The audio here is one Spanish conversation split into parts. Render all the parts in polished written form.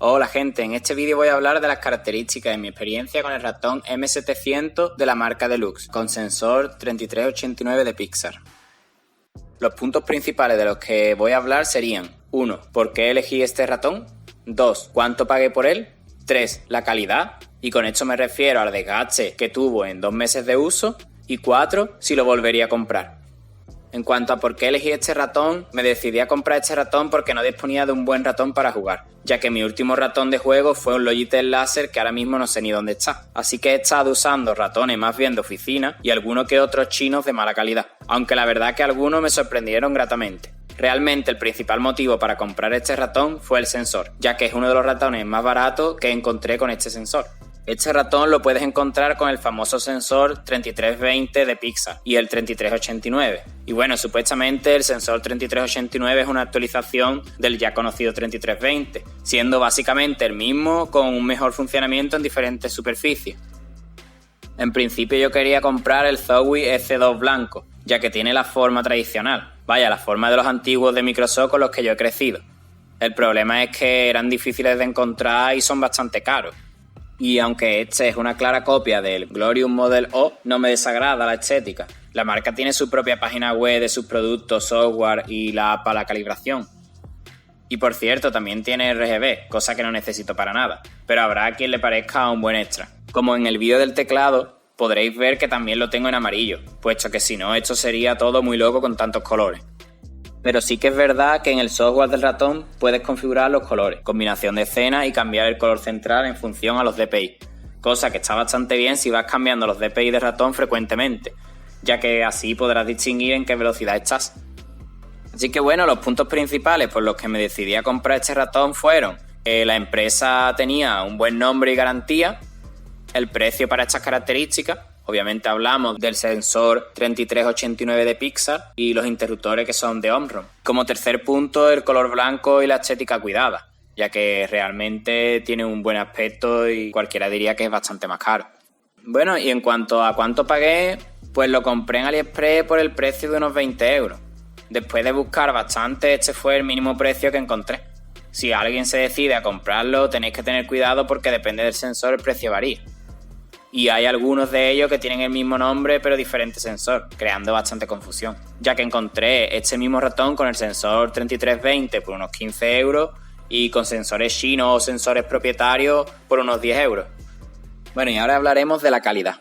Hola gente, en este vídeo voy a hablar de las características de mi experiencia con el ratón M700 de la marca Deluxe, con sensor 3389 de Pixar. Los puntos principales de los que voy a hablar serían: 1. ¿Por qué elegí este ratón? 2. ¿Cuánto pagué por él? 3. La calidad, y con esto me refiero al desgaste que tuvo en 2 meses de uso. Y 4. Si lo volvería a comprar. En cuanto a por qué elegí este ratón, me decidí a comprar este ratón porque no disponía de un buen ratón para jugar, ya que mi último ratón de juego fue un Logitech Laser que ahora mismo no sé ni dónde está. Así que he estado usando ratones más bien de oficina y algunos que otros chinos de mala calidad, aunque la verdad que algunos me sorprendieron gratamente. Realmente el principal motivo para comprar este ratón fue el sensor, ya que es uno de los ratones más baratos que encontré con este sensor. Este ratón lo puedes encontrar con el famoso sensor 3320 de Pixar y el 3389. Y bueno, supuestamente el sensor 3389 es una actualización del ya conocido 3320, siendo básicamente el mismo con un mejor funcionamiento en diferentes superficies. En principio yo quería comprar el Zowie S2 blanco, ya que tiene la forma tradicional, vaya, la forma de los antiguos de Microsoft con los que yo he crecido. El problema es que eran difíciles de encontrar y son bastante caros. Y aunque este es una clara copia del Glorious Model O, no me desagrada la estética. La marca tiene su propia página web de sus productos, software y la app para la calibración. Y por cierto, también tiene RGB, cosa que no necesito para nada, pero habrá quien le parezca un buen extra. Como en el vídeo del teclado, podréis ver que también lo tengo en amarillo, puesto que si no, esto sería todo muy loco con tantos colores. Pero sí que es verdad que en el software del ratón puedes configurar los colores, combinación de escenas y cambiar el color central en función a los DPI, cosa que está bastante bien si vas cambiando los DPI del ratón frecuentemente, ya que así podrás distinguir en qué velocidad estás. Así que bueno, los puntos principales por los que me decidí a comprar este ratón fueron: la empresa tenía un buen nombre y garantía, el precio para estas características. Obviamente hablamos del sensor 3389 de Pixar y los interruptores que son de Omron. Como tercer punto, el color blanco y la estética cuidada, ya que realmente tiene un buen aspecto y cualquiera diría que es bastante más caro. Bueno, y en cuanto a cuánto pagué, pues lo compré en AliExpress por el precio de unos 20 euros. Después de buscar bastante, este fue el mínimo precio que encontré. Si alguien se decide a comprarlo, tenéis que tener cuidado porque depende del sensor el precio varía. Y hay algunos de ellos que tienen el mismo nombre pero diferente sensor, creando bastante confusión, ya que encontré este mismo ratón con el sensor 3320 por unos 15 euros y con sensores chinos o sensores propietarios por unos 10 euros. Bueno, y ahora hablaremos de la calidad.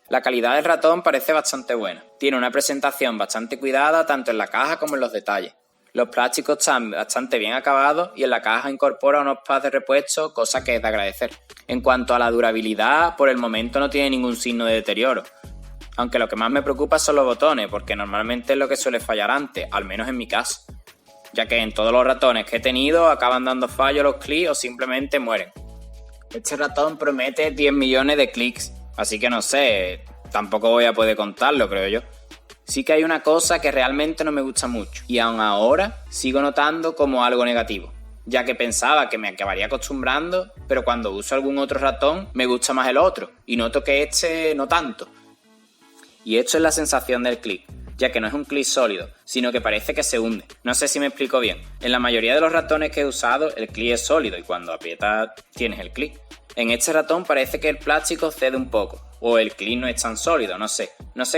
La calidad del ratón parece bastante buena, tiene una presentación bastante cuidada tanto en la caja como en los detalles. Los plásticos están bastante bien acabados y en la caja incorpora unos pads de repuesto, cosa que es de agradecer. En cuanto a la durabilidad, por el momento no tiene ningún signo de deterioro. Aunque lo que más me preocupa son los botones, porque normalmente es lo que suele fallar antes, al menos en mi caso. Ya que en todos los ratones que he tenido acaban dando fallo los clics o simplemente mueren. Este ratón promete 10 millones de clics, así que no sé, tampoco voy a poder contarlo, creo yo. Sí que hay una cosa que realmente no me gusta mucho y aún ahora sigo notando como algo negativo, ya que pensaba que me acabaría acostumbrando, pero cuando uso algún otro ratón me gusta más el otro y noto que este no tanto. Y esto es la sensación del clic, ya que no es un clic sólido, sino que parece que se hunde. No sé si me explico bien. En la mayoría de los ratones que he usado el clic es sólido y cuando aprietas tienes el clic. En este ratón parece que el plástico cede un poco, o el clic no es tan sólido, no sé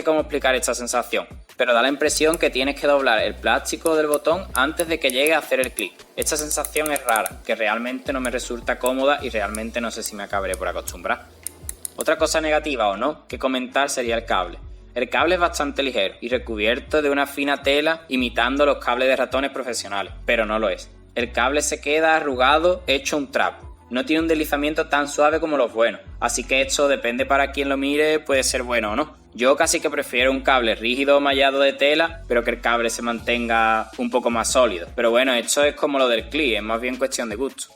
cómo explicar esta sensación, pero da la impresión que tienes que doblar el plástico del botón antes de que llegue a hacer el clic. Esta sensación es rara, que realmente no me resulta cómoda y realmente no sé si me acabaré por acostumbrar. Otra cosa negativa o no que comentar sería el cable. El cable es bastante ligero y recubierto de una fina tela imitando los cables de ratones profesionales, pero no lo es. El cable se queda arrugado, hecho un trapo. No tiene un deslizamiento tan suave como los buenos, así que esto depende para quien lo mire, puede ser bueno o no. Yo casi que prefiero un cable rígido mallado de tela, pero que el cable se mantenga un poco más sólido. Pero bueno, esto es como lo del clic, es más bien cuestión de gusto.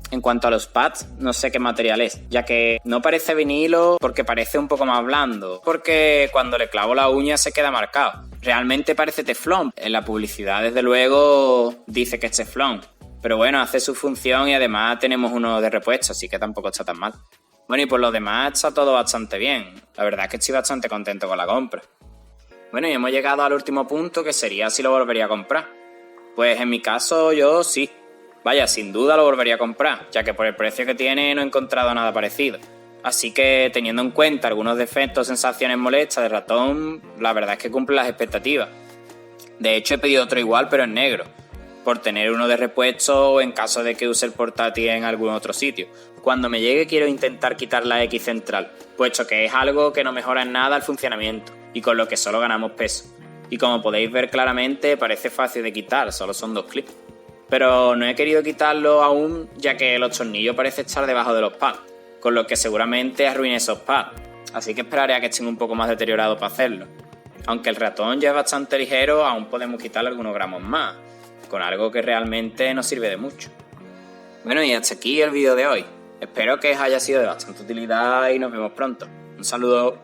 En cuanto a los pads, no sé qué material es, ya que no parece vinilo porque parece un poco más blando, porque cuando le clavo la uña se queda marcado. Realmente parece teflón, en la publicidad desde luego dice que es teflón. Pero bueno, hace su función y además tenemos uno de repuesto, así que tampoco está tan mal. Bueno, y por lo demás está todo bastante bien. La verdad es que estoy bastante contento con la compra. Bueno, y hemos llegado al último punto, que sería si lo volvería a comprar. Pues en mi caso yo sí. Vaya, sin duda lo volvería a comprar, ya que por el precio que tiene no he encontrado nada parecido. Así que, teniendo en cuenta algunos defectos o sensaciones molestas del ratón, la verdad es que cumple las expectativas. De hecho, he pedido otro igual, pero en negro, por tener uno de repuesto o en caso de que use el portátil en algún otro sitio. Cuando me llegue quiero intentar quitar la X central, puesto que es algo que no mejora en nada el funcionamiento, y con lo que solo ganamos peso. Y como podéis ver claramente, parece fácil de quitar, solo son 2 clics. Pero no he querido quitarlo aún, ya que los tornillos parecen estar debajo de los pads, con lo que seguramente arruine esos pads, así que esperaré a que estén un poco más deteriorados para hacerlo. Aunque el ratón ya es bastante ligero, aún podemos quitarle algunos gramos más, con algo que realmente nos sirve de mucho. Bueno, y hasta aquí el vídeo de hoy. Espero que os haya sido de bastante utilidad y nos vemos pronto. Un saludo.